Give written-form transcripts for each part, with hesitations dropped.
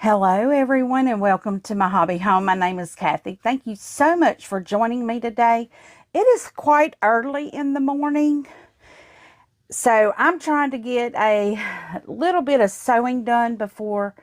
Hello everyone and welcome to my hobby home. My name is Cathy. Thank you so much for joining me today. It is quite early in the morning, so I'm trying to get a little bit of sewing done before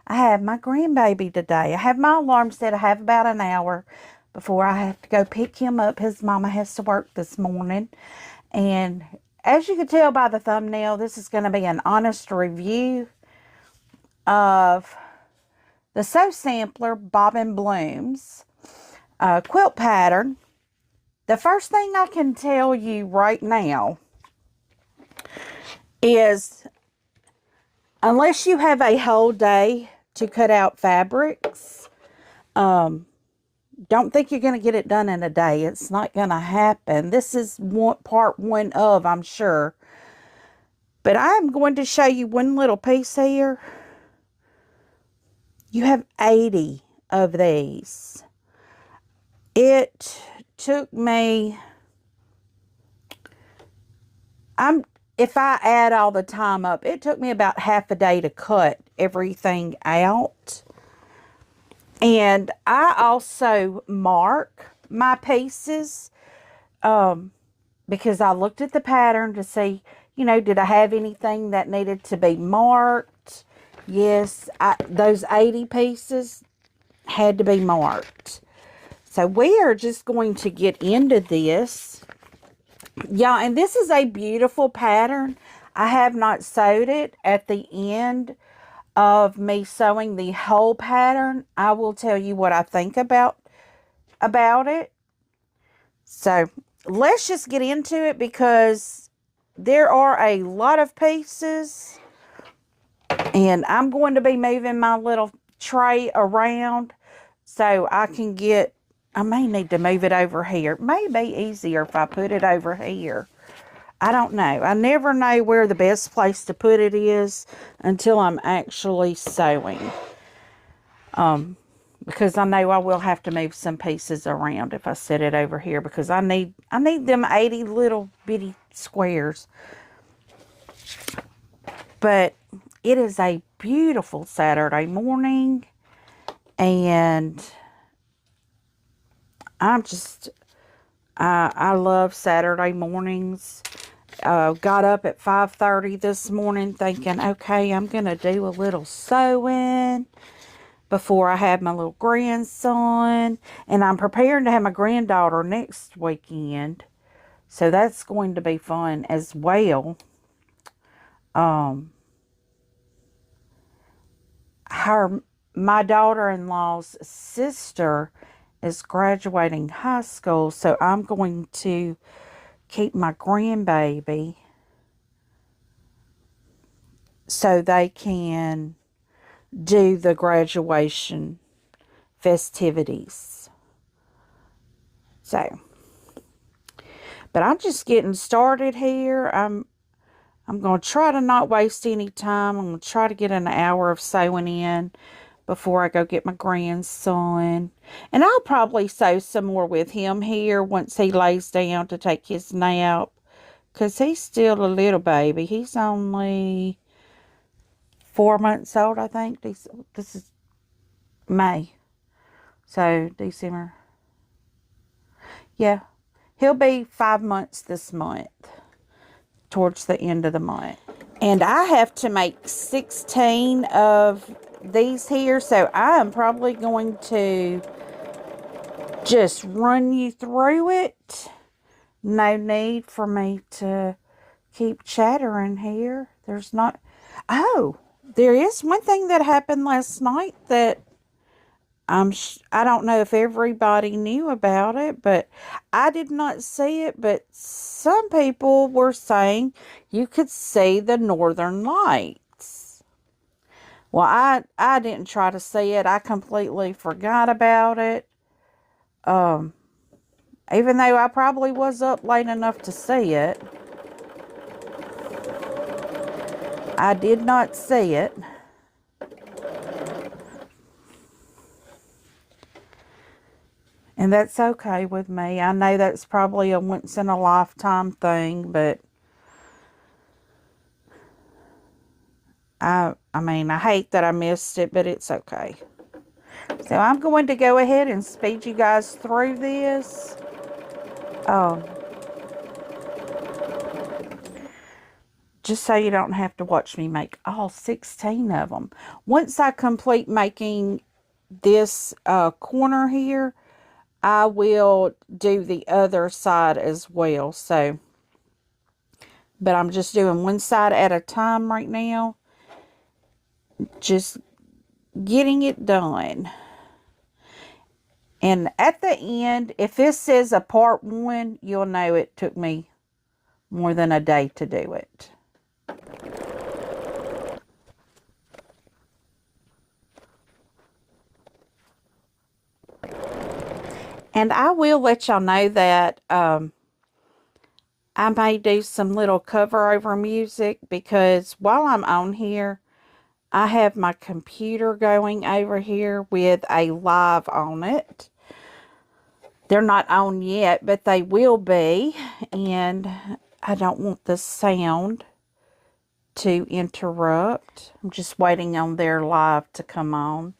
I have my grandbaby today. I have my alarm set. I have about an hour before I have to go pick him up. His mama has to work this morning, and as you can tell by the thumbnail, this is going to be an honest review of the Sew Sampler Bobbin Blooms quilt pattern. The first thing I can tell you right now is, unless you have a whole day to cut out fabrics, don't think you're going to get it done in a day. It's not going to happen. This is part one of, I'm sure. But I'm going to show you one little piece here. You have 80 of these. It took me, if I add all the time up, it took me about half a day to cut everything out. And I also mark my pieces because I looked at the pattern to see, did I have anything that needed to be marked? Yes, those 80 pieces had to be marked. So we are just going to get into this. Yeah, and this is a beautiful pattern. I have not sewed it. At the end of me sewing the whole pattern, I will tell you what I think about it. So let's just get into it because there are a lot of pieces. And I'm going to be moving my little tray around so I can get, I may need to move it over here. It may be easier if I put it over here. I don't know. I never know where the best place to put it is until I'm actually sewing. Because I know I will have to move some pieces around if I set it over here because I need them 80 little bitty squares. But it is a beautiful Saturday morning, and I love Saturday mornings. Got up at 5:30 this morning thinking, okay, I'm going to do a little sewing before I have my little grandson, and I'm preparing to have my granddaughter next weekend, so that's going to be fun as well. My daughter-in-law's sister is graduating high school, so I'm going to keep my grandbaby so they can do the graduation festivities. So, but I'm just getting started here. I'm going to try to not waste any time. I'm going to try to get an hour of sewing in before I go get my grandson. And I'll probably sew some more with him here once he lays down to take his nap. Because he's still a little baby. He's only 4 months old, I think. This is May. So, December. Yeah. He'll be 5 months this month. Towards the end of the month. And I have to make 16 of these here, so I am probably going to just run you through it. No need for me to keep chattering here. There's not, oh, there is one thing that happened last night that I don't know if everybody knew about it, but I did not see it, but some people were saying you could see the northern lights. Well, I didn't try to see it. I completely forgot about it. Even though I probably was up late enough to see it. I did not see it. And that's okay with me. I know that's probably a once-in-a-lifetime thing, but I mean, I hate that I missed it, but it's okay. So I'm going to go ahead and speed you guys through this. Just so you don't have to watch me make all 16 of them. Once I complete making this corner here, I will do the other side as well. So, but I'm just doing one side at a time right now. Just getting it done. And at the end, if this says a part 1, you'll know it took me more than a day to do it. And I will let y'all know that I may do some little cover over music, because while I'm on here, I have my computer going over here with a live on it. They're not on yet, but they will be. And I don't want the sound to interrupt. I'm just waiting on their live to come on.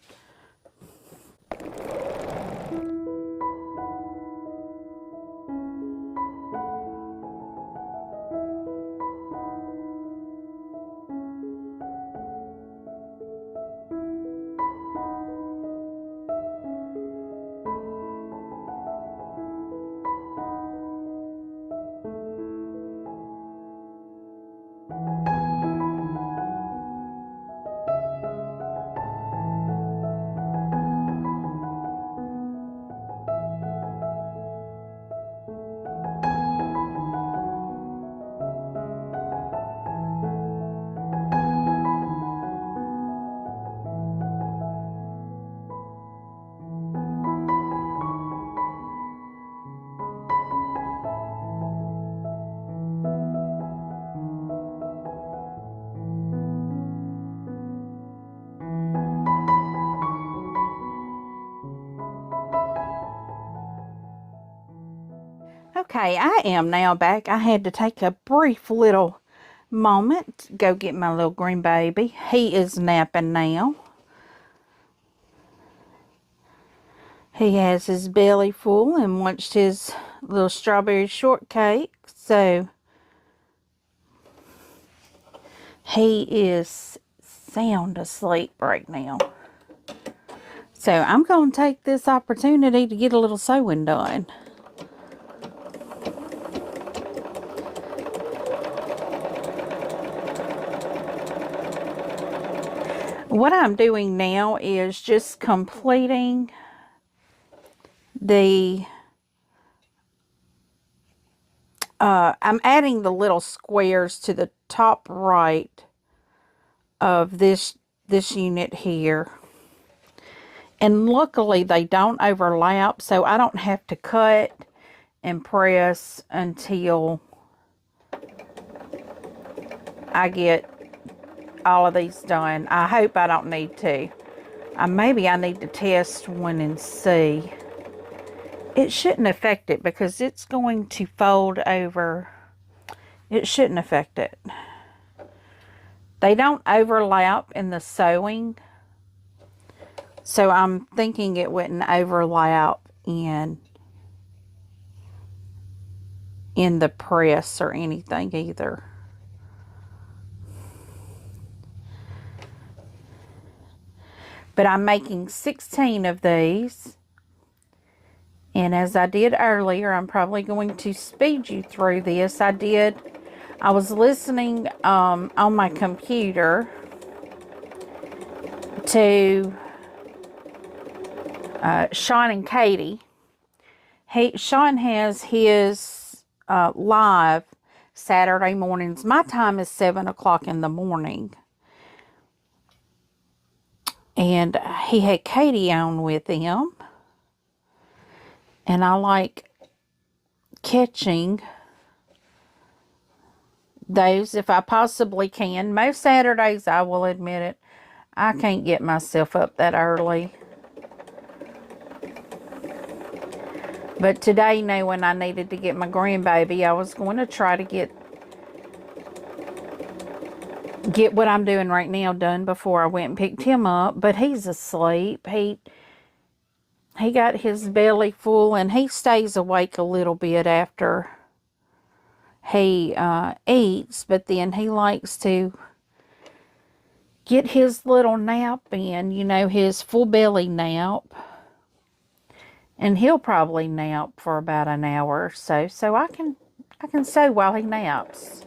Okay, I am now back. I had to take a brief little moment to go get my little green baby. He is napping now. He has his belly full and watched his little strawberry shortcake. So he is sound asleep right now. So I'm going to take this opportunity to get a little sewing done. What I'm doing now is just completing the, I'm adding the little squares to the top right of this unit here. And luckily they don't overlap, so I don't have to cut and press until I get all of these done. I hope I don't need to. Maybe I need to test one and see. It shouldn't affect it because it's going to fold over. It shouldn't affect it. They don't overlap in the sewing, so I'm thinking it wouldn't overlap in the press or anything either. But I'm making 16 of these. And as I did earlier, I'm probably going to speed you through this. I was listening on my computer to Sean and Katie. Sean has his live Saturday mornings. My time is 7 o'clock in the morning. And he had Katie on with him. And I like catching those if I possibly can. Most Saturdays, I will admit it, I can't get myself up that early. But today, knowing I needed to get my grandbaby, I was going to try to get get what I'm doing right now done before I went and picked him up. But he's asleep. He got his belly full, and he stays awake a little bit after he eats, but then he likes to get his little nap in, you know, his full belly nap. And he'll probably nap for about an hour or so, so I can sew while he naps.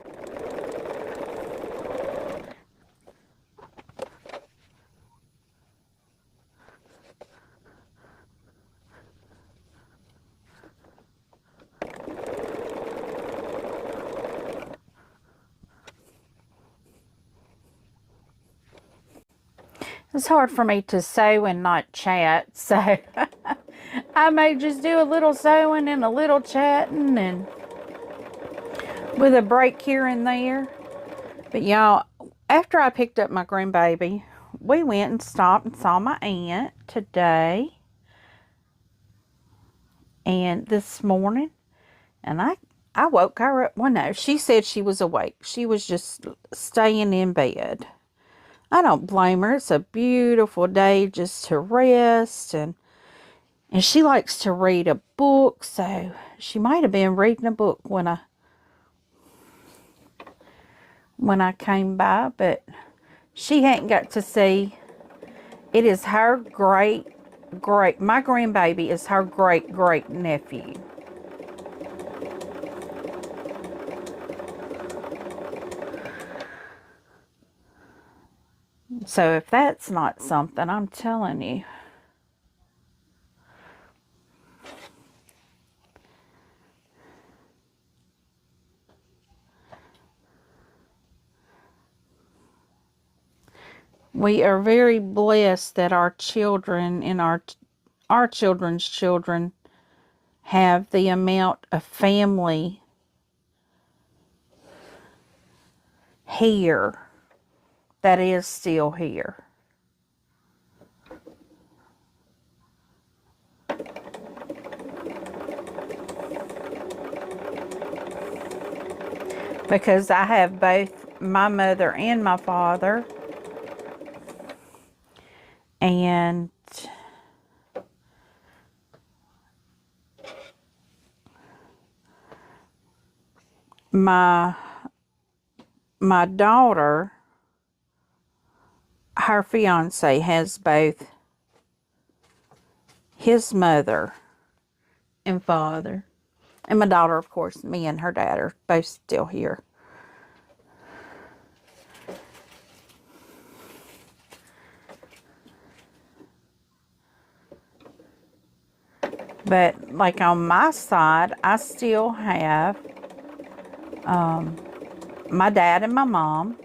It's hard for me to sew and not chat, so I may just do a little sewing and a little chatting, and with a break here and there. But y'all, after I picked up my grandbaby, we went and stopped and saw my aunt today and this morning, and I woke her up. Well, no, she said she was awake. She was just staying in bed. I don't blame her. It's a beautiful day just to rest, and she likes to read a book, so she might have been reading a book when I came by, but she hadn't got to see. It is her my grandbaby is her great nephew. So if that's not something, I'm telling you. We are very blessed that our children and our children's children have the amount of family here that is still here. Because I have both my mother and my father. And my daughter, her fiance, has both his mother and father. And my daughter, of course, me and her dad are both still here. But like on my side, I still have my dad and my mom.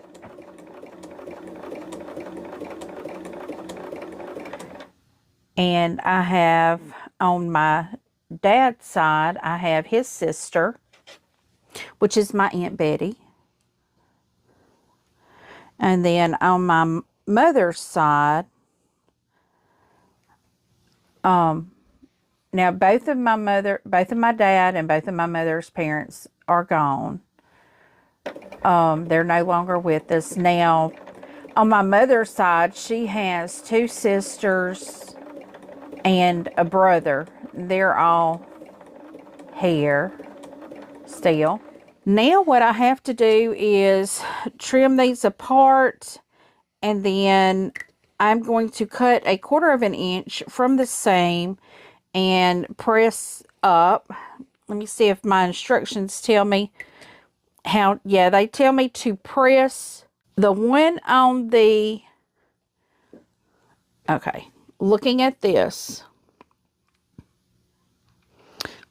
And I have, on my dad's side, I have his sister, which is my Aunt Betty. And then on my mother's side, now both of my dad and both of my mother's parents are gone. They're no longer with us. Now, on my mother's side, she has two sisters and a brother. They're all here still. Now what I have to do is trim these apart, and then I'm going to cut 1/4 of an inch from the seam and press up. Let me see if my instructions tell me how. Yeah, they tell me to press the one on the, okay, looking at this,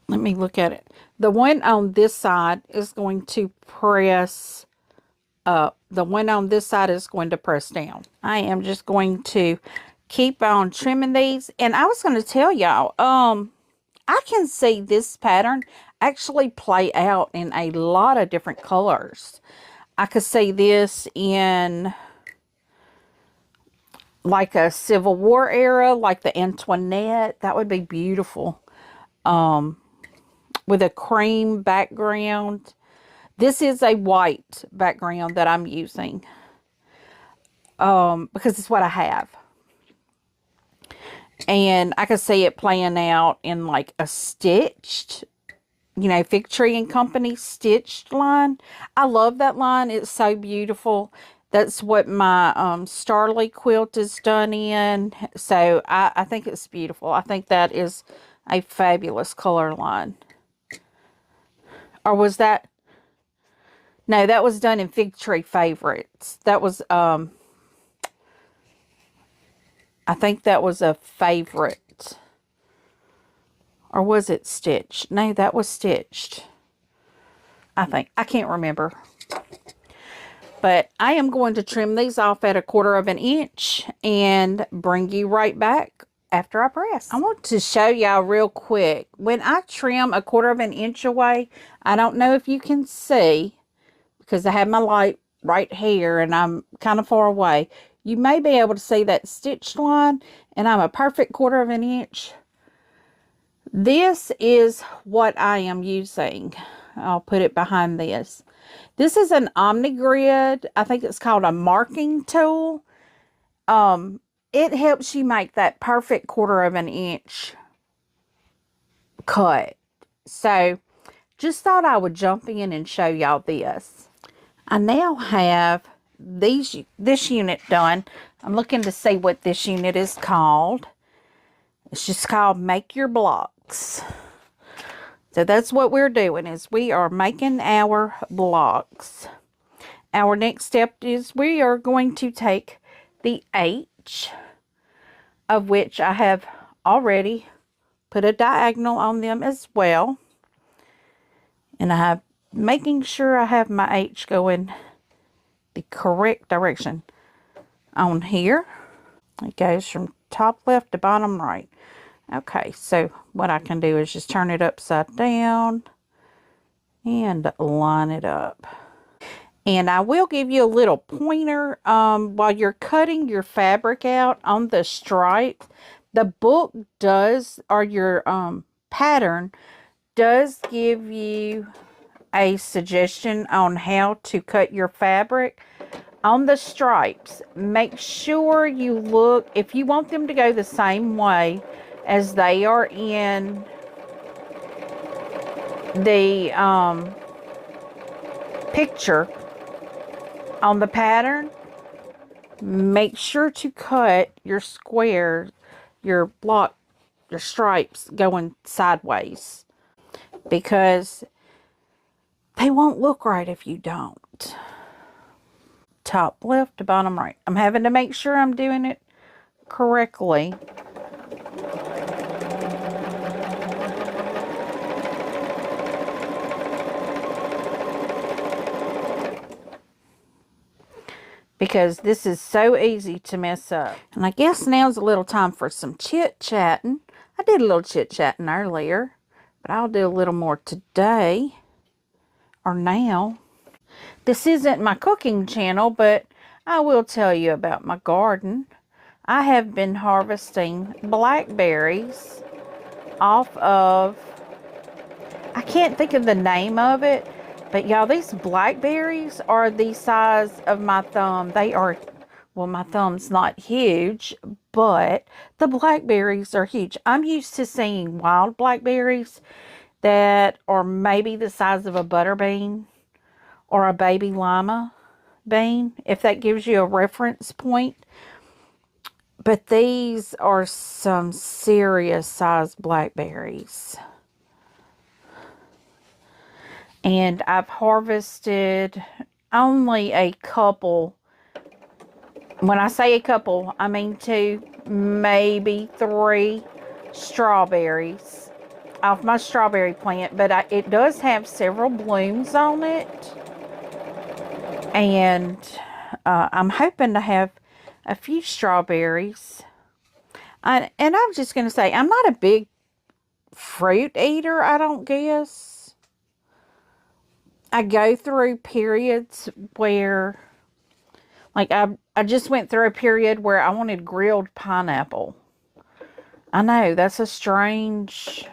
let me look at it. The one on this side is going to press up. The one on this side is going to press down. I am just going to keep on trimming these. And I was going to tell y'all, I can see this pattern actually play out in a lot of different colors. I could see this in like a Civil War era, like the Antoinette. That would be beautiful. With a cream background. This is a white background that I'm using. because it's what I have. And I could see it playing out in like a stitched, Fig Tree and Company stitched line. I love that line. It's so beautiful. That's what my Starly quilt is done in. So I think it's beautiful. I think that is a fabulous color line. Or was that? No, that was done in Fig Tree Favorites. That was, I think that was a favorite. Or was it stitched? No, that was stitched. I think. I can't remember. But I am going to trim these off at 1/4 of an inch and bring you right back after I press. I want to show y'all real quick. When I trim 1/4 of an inch away, I don't know if you can see because I have my light right here and I'm kind of far away. You may be able to see that stitched line, and I'm a perfect 1/4 of an inch. This is what I am using. I'll put it behind this. This is an OmniGrid. I think it's called a marking tool. It helps you make that perfect 1/4 of an inch cut. So, just thought I would jump in and show y'all this. I now have this unit done. I'm looking to see what this unit is called. It's just called Make Your Blocks. So that's what we're doing, is we are making our blocks. Our next step is we are going to take the H, of which I have already put a diagonal on them as well. And I have making sure I have my H going the correct direction on here. It goes from top left to bottom right. Okay, so what I can do is just turn it upside down and line it up. And I will give you a little pointer while you're cutting your fabric out on the stripe. The book does, or your pattern does give you a suggestion on how to cut your fabric. On the stripes, make sure you look, if you want them to go the same way as they are in the picture on the pattern, make sure to cut your square, your block, your stripes going sideways, because they won't look right if you don't. Top left to bottom right. I'm having to make sure I'm doing it correctly. Because this is so easy to mess up. And I guess now's a little time for some chit-chatting. I did a little chit-chatting earlier, but I'll do a little more today, or now. This isn't my cooking channel, but I will tell you about my garden. I have been harvesting blackberries off of, I can't think of the name of it, but y'all, these blackberries are the size of my thumb. They are, well, my thumb's not huge, but the blackberries are huge. I'm used to seeing wild blackberries that are maybe the size of a butter bean or a baby lima bean, if that gives you a reference point. But these are some serious sized blackberries. And I've harvested only a couple. When I say a couple, I mean 2, maybe 3 strawberries off my strawberry plant. But it does have several blooms on it. And I'm hoping to have a few strawberries. And I'm just going to say, I'm not a big fruit eater, I don't guess. I go through periods where, like, I just went through a period where I wanted grilled pineapple. I know, that's a strange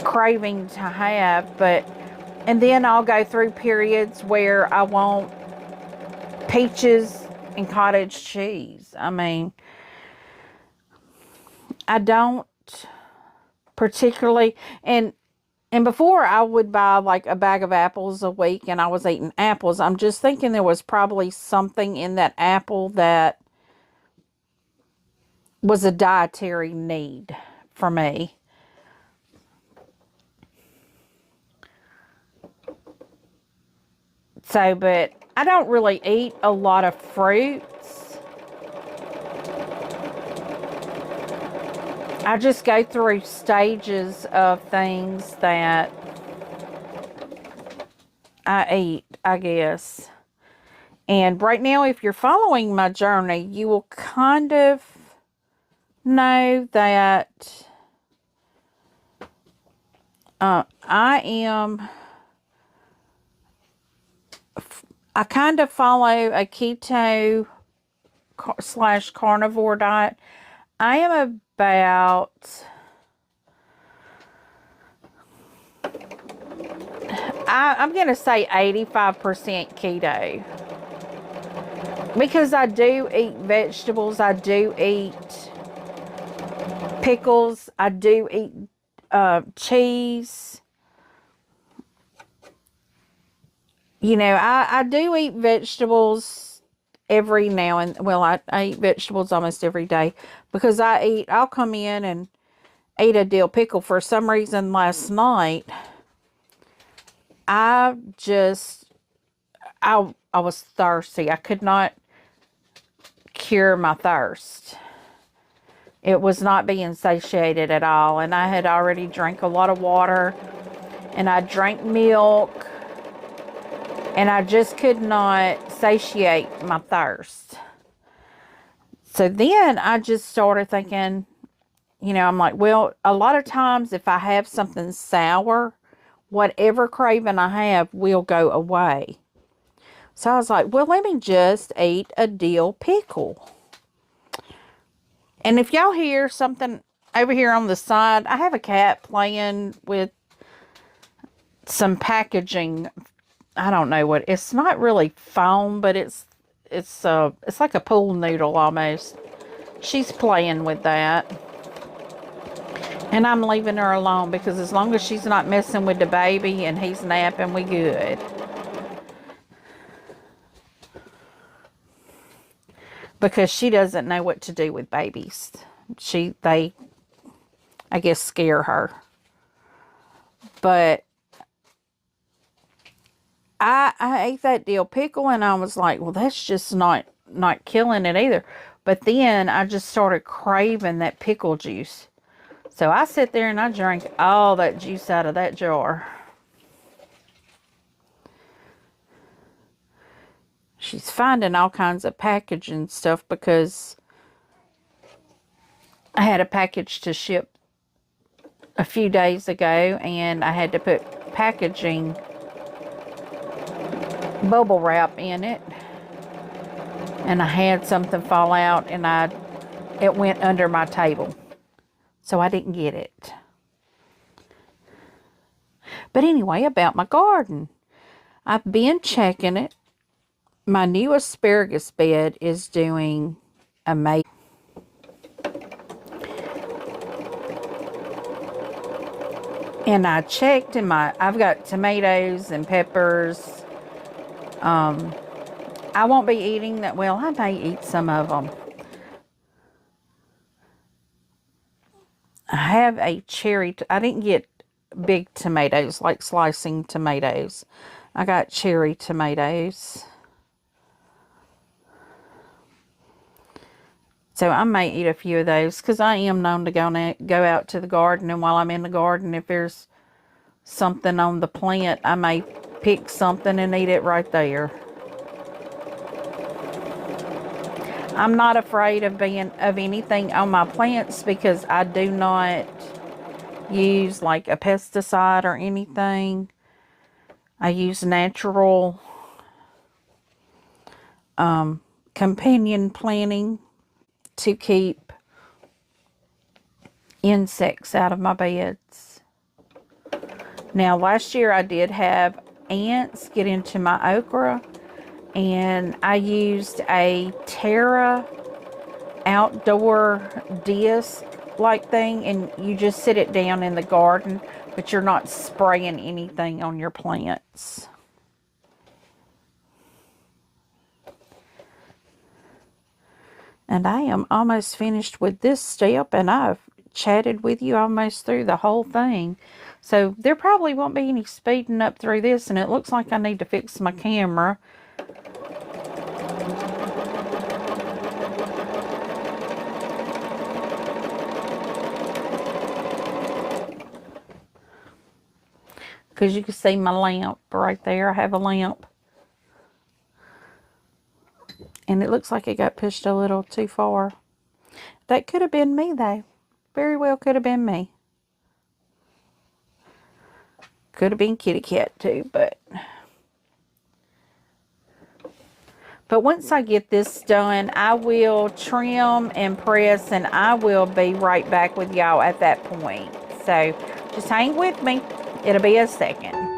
craving to have, but, and then I'll go through periods where I want peaches and cottage cheese. I mean, I don't particularly, and before I would buy like a bag of apples a week and I was eating apples. I'm just thinking there was probably something in that apple that was a dietary need for me. So, but I don't really eat a lot of fruits. I just go through stages of things that I eat, I guess. And right now, if you're following my journey, you will kind of know that I kind of follow a keto slash carnivore diet. I am about, I'm going to say 85% keto. Because I do eat vegetables, I do eat pickles, I do eat cheese. You know, I do eat vegetables every now and, well, I eat vegetables almost every day. Because I'll come in and eat a dill pickle. For some reason last night, I was thirsty. I could not cure my thirst. It was not being satiated at all. And I had already drank a lot of water. And I drank milk. And I just could not satiate my thirst. So then I just started thinking, you know, I'm like, well, a lot of times if I have something sour, whatever craving I have will go away. So I was like, well, let me just eat a dill pickle. And if y'all hear something over here on the side, I have a cat playing with some packaging. I don't know what, it's not really foam, but it's like a pool noodle almost. She's playing with that. And I'm leaving her alone because as long as she's not messing with the baby and he's napping, we good. Because she doesn't know what to do with babies. They, I guess, scare her. But I ate that dill pickle and I was like, well, that's just not killing it either. But then I just started craving that pickle juice. So I sit there and I drank all that juice out of that jar. She's finding all kinds of packaging stuff because I had a package to ship a few days ago and I had to put packaging bubble wrap in it. And I had something fall out and it went under my table. So I didn't get it. But anyway, about my garden. I've been checking it. My new asparagus bed is doing amazing. And I checked in I've got tomatoes and peppers. I won't be eating that. Well, I may eat some of them. I have a cherry. I didn't get big tomatoes, like slicing tomatoes. I got cherry tomatoes. So I may eat a few of those because I am known to go out to the garden. And while I'm in the garden, if there's something on the plant, I may pick something and eat it right there. I'm not afraid of anything on my plants because I do not use like a pesticide or anything. I use natural companion planting to keep insects out of my beds. Now, last year I did have ants get into my okra, And I used a Terra outdoor disc like thing, and you just sit it down in the garden, but you're not spraying anything on your plants. And I am almost finished with this step, and I've chatted with you almost through the whole thing. So there probably won't be any speeding up through this, and it looks like I need to fix my camera. Because you can see my lamp right there. I have a lamp. And it looks like it got pushed a little too far. That could have been me, though. Very well could have been me. Could have been Kitty Cat, too, but once I get this done, I will trim and press, and I will be right back with y'all at that point. So, just hang with me. It'll be a second.